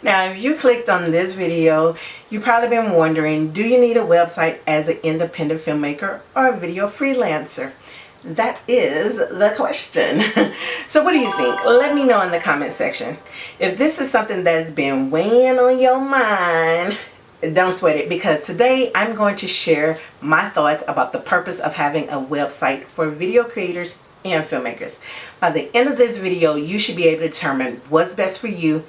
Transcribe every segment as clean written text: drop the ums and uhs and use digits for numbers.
Now, if you clicked on this video, you've probably been wondering, do you need a website as an independent filmmaker or a video freelancer? That is the question. So what do you think? Let me know in the comment section. If this is something that's been weighing on your mind, don't sweat it, because today I'm going to share my thoughts about the purpose of having a website for video creators and filmmakers. By the end of this video, you should be able to determine what's best for you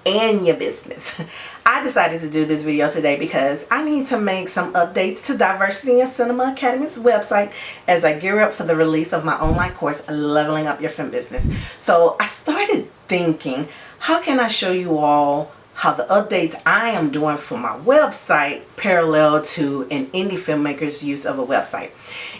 and your business. I decided to do this video today because I need to make some updates to Diversity in Cinema Academy's website as I gear up for the release of my online course, Leveling Up Your Film Business. So I started thinking, how can I show you all how the updates I am doing for my website parallel to an indie filmmaker's use of a website.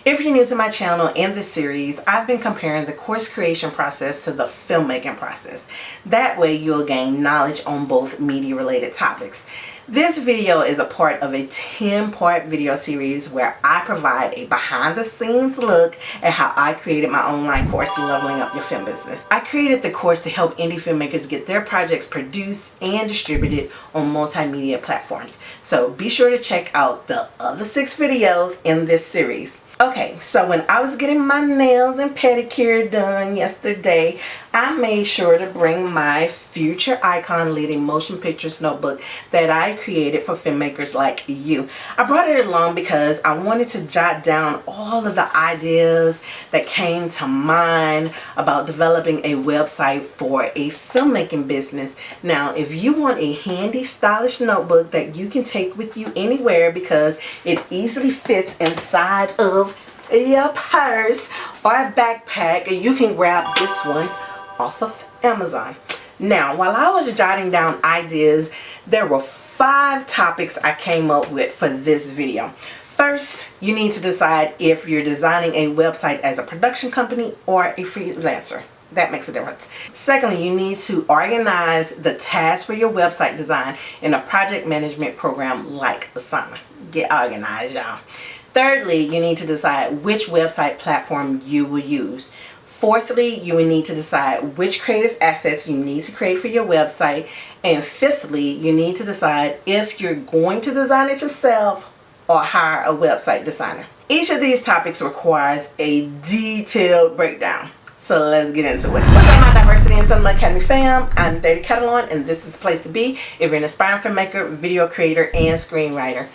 If you're new to my channel and this series, I've been comparing the course creation process to the filmmaking process. That way you'll gain knowledge on both media related topics. This video is a part of a 10-part video series where I provide a behind the scenes look at how I created my online course, Leveling Up Your Film Business. I created the course to help indie filmmakers get their projects produced and distributed on multimedia platforms. So be sure to check out the other 6 videos in this series. Okay, so when I was getting my nails and pedicure done yesterday, I made sure to bring my Future Icon Leading Motion Pictures notebook that I created for filmmakers like you. I brought it along because I wanted to jot down all of the ideas that came to mind about developing a website for a filmmaking business. Now, if you want a handy, stylish notebook that you can take with you anywhere because it easily fits inside of your purse or a backpack, you can grab this one off of Amazon. Now, while I was jotting down ideas, there were 5 topics I came up with for this video. First, you need to decide if you're designing a website as a production company or a freelancer. That makes a difference. Secondly, you need to organize the tasks for your website design in a project management program like Asana. Get organized, y'all. Thirdly, you need to decide which website platform you will use. Fourthly, you will need to decide which creative assets you need to create for your website. And fifthly, you need to decide if you're going to design it yourself or hire a website designer. Each of these topics requires a detailed breakdown. So let's get into it. What's up, my Diversity in Cinema Academy fam? I'm David Catalan, and this is the place to be if you're an aspiring filmmaker, video creator, and screenwriter.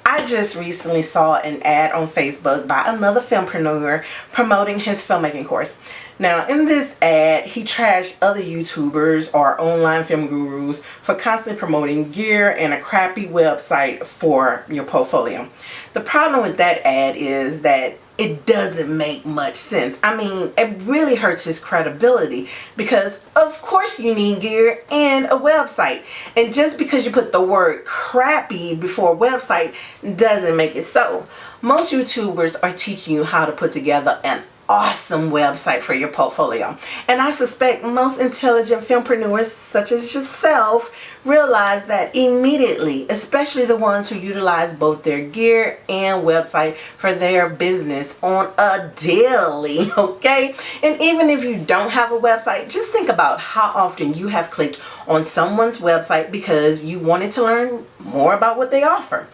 I just recently saw an ad on Facebook by another filmpreneur promoting his filmmaking course. Now, in this ad, he trashed other YouTubers or online film gurus for constantly promoting gear and a crappy website for your portfolio. The problem with that ad is that it doesn't make much sense. I mean, it really hurts his credibility because of course you need gear and a website. And just because you put the word crappy before website doesn't make it so. Most YouTubers are teaching you how to put together an awesome website for your portfolio. And I suspect most intelligent filmpreneurs such as yourself realize that immediately, especially the ones who utilize both their gear and website for their business on a daily, okay? And even if you don't have a website, just think about how often you have clicked on someone's website because you wanted to learn more about what they offer.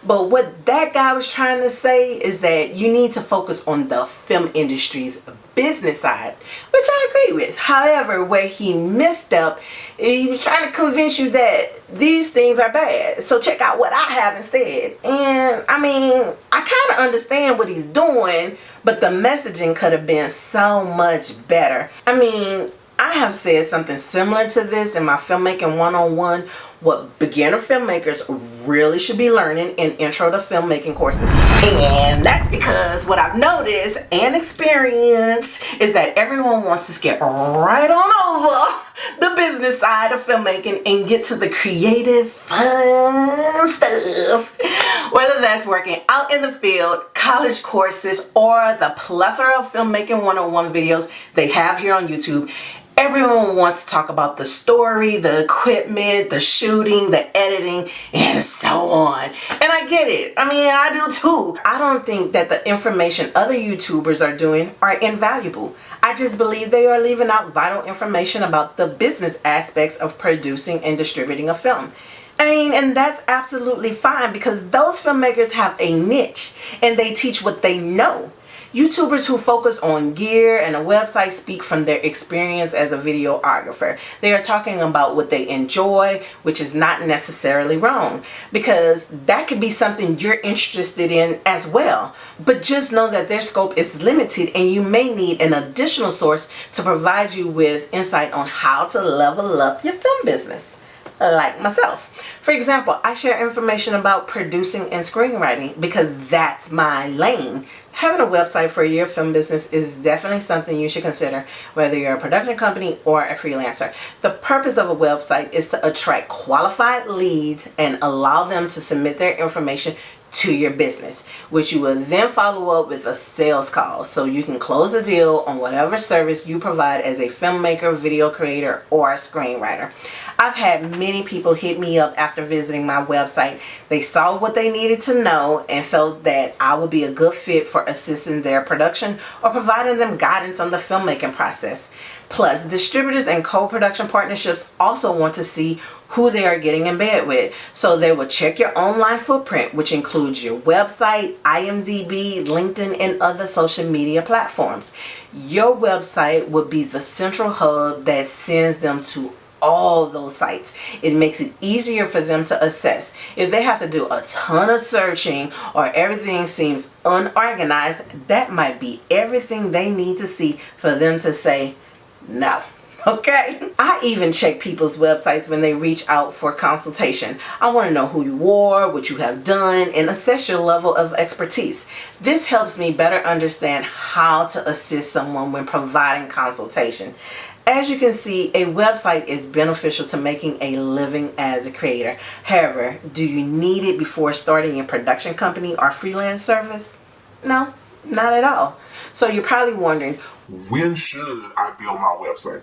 But what that guy was trying to say is that you need to focus on the film industry's business side, which I agree with. However, where he messed up, he was trying to convince you that these things are bad. So check out what I have instead. And I mean, I kind of understand what he's doing, but the messaging could have been so much better. I mean, I have said something similar to this in my Filmmaking 101, what beginner filmmakers really should be learning in Intro to Filmmaking courses. And that's because what I've noticed and experienced is that everyone wants to skip right on over the business side of filmmaking and get to the creative, fun stuff. Whether that's working out in the field, college courses, or the plethora of Filmmaking 101 videos they have here on YouTube, Everyone wants to talk about the story, the equipment, the shooting, the editing, and so on. And I get it. I mean, I do too. I don't think that the information other YouTubers are doing are invaluable. I just believe they are leaving out vital information about the business aspects of producing and distributing a film. I mean, and that's absolutely fine because those filmmakers have a niche and they teach what they know. YouTubers who focus on gear and a website speak from their experience as a videographer. They are talking about what they enjoy, which is not necessarily wrong, because that could be something you're interested in as well. But just know that their scope is limited and you may need an additional source to provide you with insight on how to level up your film business. Like myself. For example, I share information about producing and screenwriting because that's my lane. Having a website for your film business is definitely something you should consider, whether you're a production company or a freelancer. The purpose of a website is to attract qualified leads and allow them to submit their information to your business, which you will then follow up with a sales call so you can close the deal on whatever service you provide as a filmmaker, video creator, or a screenwriter. I've had many people hit me up after visiting my website. They saw what they needed to know and felt that I would be a good fit for assisting their production or providing them guidance on the filmmaking process. Plus, distributors and co-production partnerships also want to see who they are getting in bed with. So they will check your online footprint, which includes your website, IMDb, LinkedIn, and other social media platforms. Your website would be the central hub that sends them to all those sites. It makes it easier for them to assess. If they have to do a ton of searching or everything seems unorganized, that might be everything they need to see for them to say no. Okay. I even check people's websites when they reach out for consultation. I want to know who you are, what you have done, and assess your level of expertise. This helps me better understand how to assist someone when providing consultation. As you can see, a website is beneficial to making a living as a creator. However, do you need it before starting a production company or freelance service? No, not at all. So you're probably wondering, when should I build my website?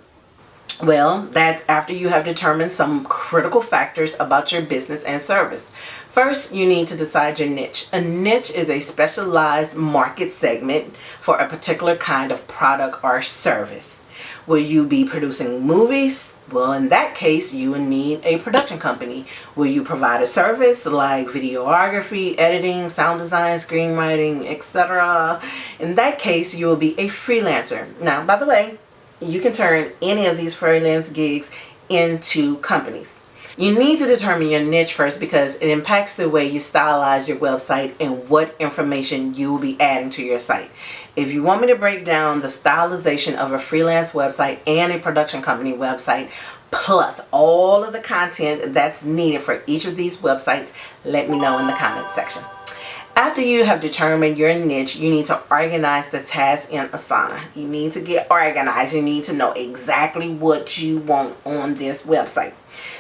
Well, that's after you have determined some critical factors about your business and service. First, you need to decide your niche. A niche is a specialized market segment for a particular kind of product or service. Will you be producing movies? Well, in that case, you will need a production company. Will you provide a service like videography, editing, sound design, screenwriting, etc.? In that case, you will be a freelancer. Now, by the way, you can turn any of these freelance gigs into companies. You need to determine your niche first because it impacts the way you stylize your website and what information you will be adding to your site. If you want me to break down the stylization of a freelance website and a production company website, plus all of the content that's needed for each of these websites, let me know in the comments section. After you have determined your niche, you need to organize the tasks in Asana. You need to get organized. You need to know exactly what you want on this website.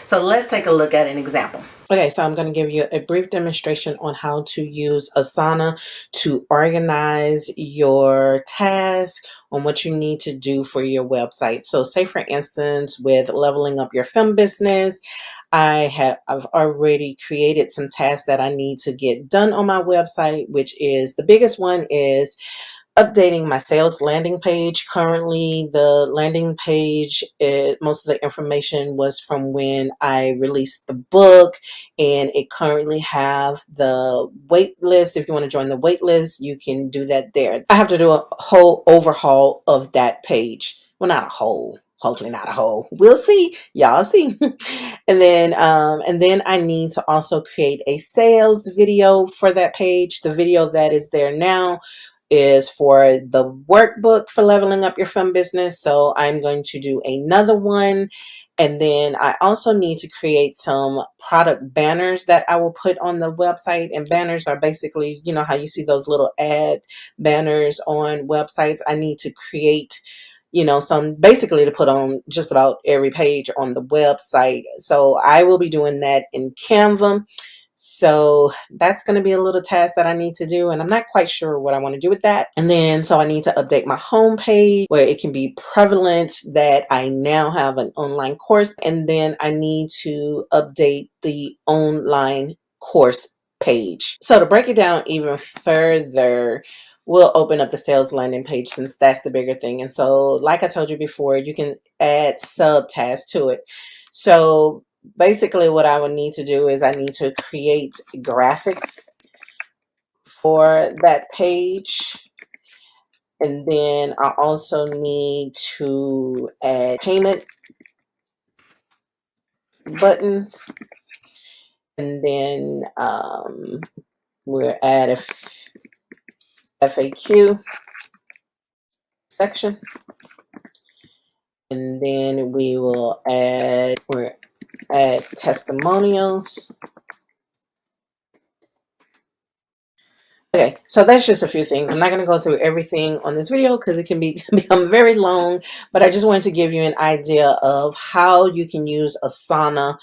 So let's take a look at an example. Okay, so I'm going to give you a brief demonstration on how to use Asana to organize your tasks on what you need to do for your website. So say for instance, with leveling up your film business, I've already created some tasks that I need to get done on my website, which is the biggest one is updating my sales landing page. Currently, the landing page, most of the information was from when I released the book, and it currently have the wait list. If you want to join the wait list, you can do that there. I have to do a whole overhaul of that page. Well, not a whole. Hopefully not a whole. We'll see. Y'all see. And then I need to also create a sales video for that page. The video that is there now is for the workbook for leveling up your film business. So I'm going to do another one. And then I also need to create some product banners that I will put on the website. And banners are basically, you know, how you see those little ad banners on websites. I need to create, you know, some basically to put on just about every page on the website. So I will be doing that in Canva. So that's going to be a little task that I need to do, and I'm not quite sure what I want to do with that. And then so I need to update my homepage where it can be prevalent that I now have an online course, and then I need to update the online course page. So to break it down even further, we'll open up the sales landing page since that's the bigger thing. And so like I told you before, you can add subtasks to it. So basically what I would need to do is I need to create graphics for that page. And then I also need to add payment buttons. And then we'll add a FAQ section. And then we will add testimonials. Okay, so that's just a few things. I'm not going to go through everything on this video because it can become very long, but I just wanted to give you an idea of how you can use Asana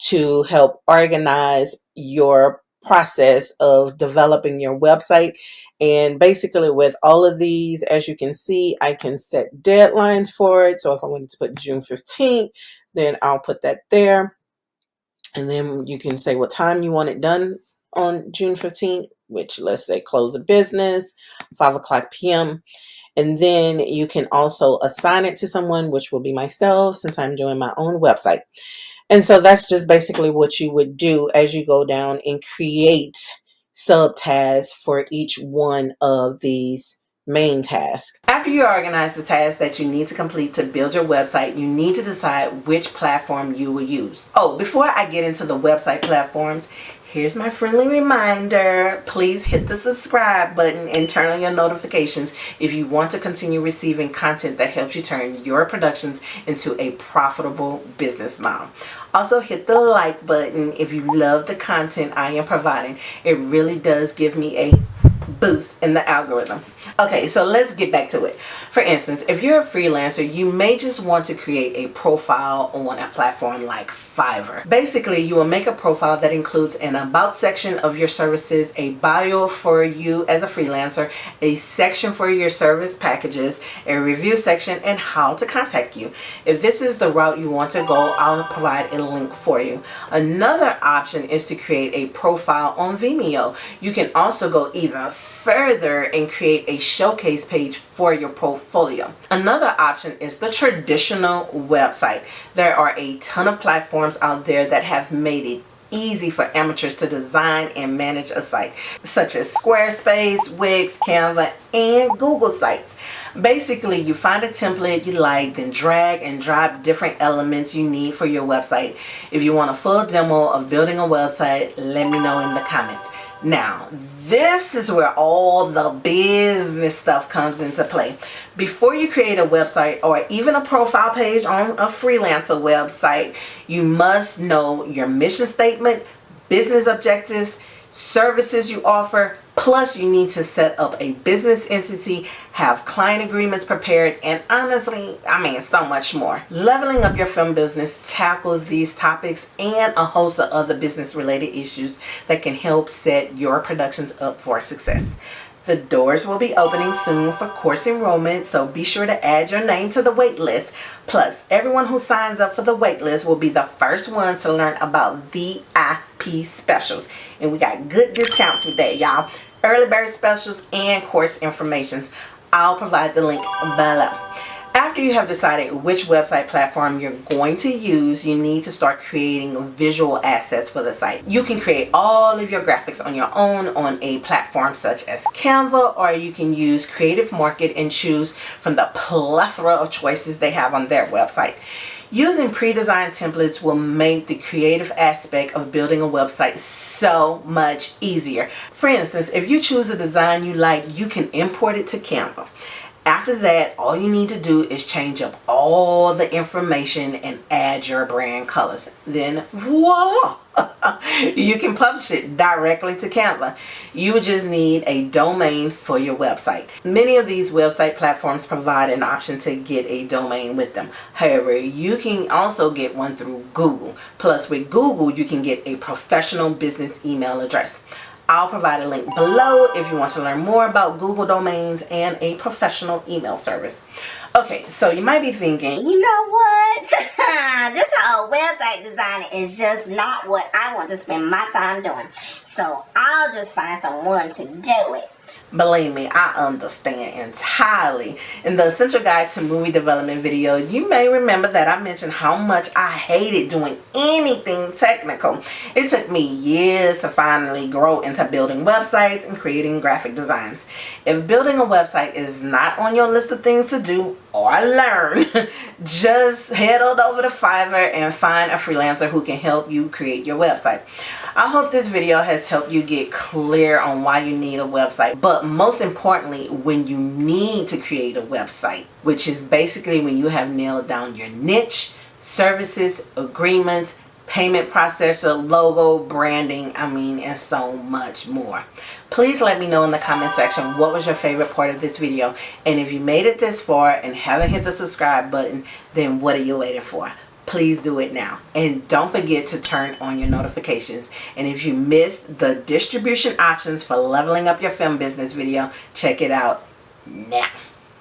to help organize your process of developing your website. And basically with all of these, as you can see, I can set deadlines for it. So if I wanted to put June 15th, then I'll put that there. And then you can say what time you want it done on June 15th, which let's say close the business, 5 o'clock p.m. And then you can also assign it to someone, which will be myself since I'm doing my own website. And so that's just basically what you would do as you go down and create subtasks for each one of these main tasks. After you organize the tasks that you need to complete to build your website, you need to decide which platform you will use. Oh, before I get into the website platforms, here's my friendly reminder. Please hit the subscribe button and turn on your notifications if you want to continue receiving content that helps you turn your productions into a profitable business model. Also hit the like button if you love the content I am providing. It really does give me a boost in the algorithm. Okay, so let's get back to it. For instance, if you're a freelancer, you may just want to create a profile on a platform like Fiverr. Basically, you will make a profile that includes an about section of your services, a bio for you as a freelancer, a section for your service packages, a review section, and how to contact you. If this is the route you want to go, I'll provide a link for you. Another option is to create a profile on Vimeo. You can also go even further and create a showcase page for your portfolio. Another option is the traditional website. There are a ton of platforms out there that have made it easy for amateurs to design and manage a site, such as Squarespace, Wix, Canva, and Google Sites. Basically, you find a template you like, then drag and drop different elements you need for your website. If you want a full demo of building a website, let me know in the comments. Now, this is where all the business stuff comes into play. Before you create a website or even a profile page on a freelancer website, you must know your mission statement, business objectives, services you offer, plus you need to set up a business entity, have client agreements prepared, and honestly, so much more. Leveling Up Your Film Business tackles these topics and a host of other business related issues that can help set your productions up for success. The doors will be opening soon for course enrollment, so be sure to add your name to the wait list. Plus, everyone who signs up for the wait list will be the first ones to learn about VIP specials. And we got good discounts with that, y'all. Early bird specials and course informations. I'll provide the link below. After you have decided which website platform you're going to use, you need to start creating visual assets for the site. You can create all of your graphics on your own on a platform such as Canva, or you can use Creative Market and choose from the plethora of choices they have on their website. Using pre-designed templates will make the creative aspect of building a website so much easier. For instance, if you choose a design you like, you can import it to Canva. After that, all you need to do is change up all the information and add your brand colors. Then voila! You can publish it directly to Canva. You just need a domain for your website. Many of these website platforms provide an option to get a domain with them. However, you can also get one through Google. Plus, with Google, you can get a professional business email address. I'll provide a link below if you want to learn more about Google domains and a professional email service. Okay, so you might be thinking, you know what? This whole website designing is just not what I want to spend my time doing. So I'll just find someone to do it. believe me, I understand entirely. In the Essential Guide to Movie Development video, you may remember that I mentioned how much I hated doing anything technical. It took me years to finally grow into building websites and creating graphic designs. If building a website is not on your list of things to do or learn, just head on over to Fiverr and find a freelancer who can help you create your website. I hope this video has helped you get clear on why you need a website, but most importantly, when you need to create a website, which is basically when you have nailed down your niche, services, agreements, payment processor, logo, branding, and so much more. Please let me know in the comment section what was your favorite part of this video, and if you made it this far and haven't hit the subscribe button, then what are you waiting for? Please do it now, and don't forget to turn on your notifications. And if you missed the distribution options for leveling up your film business video, check it out now.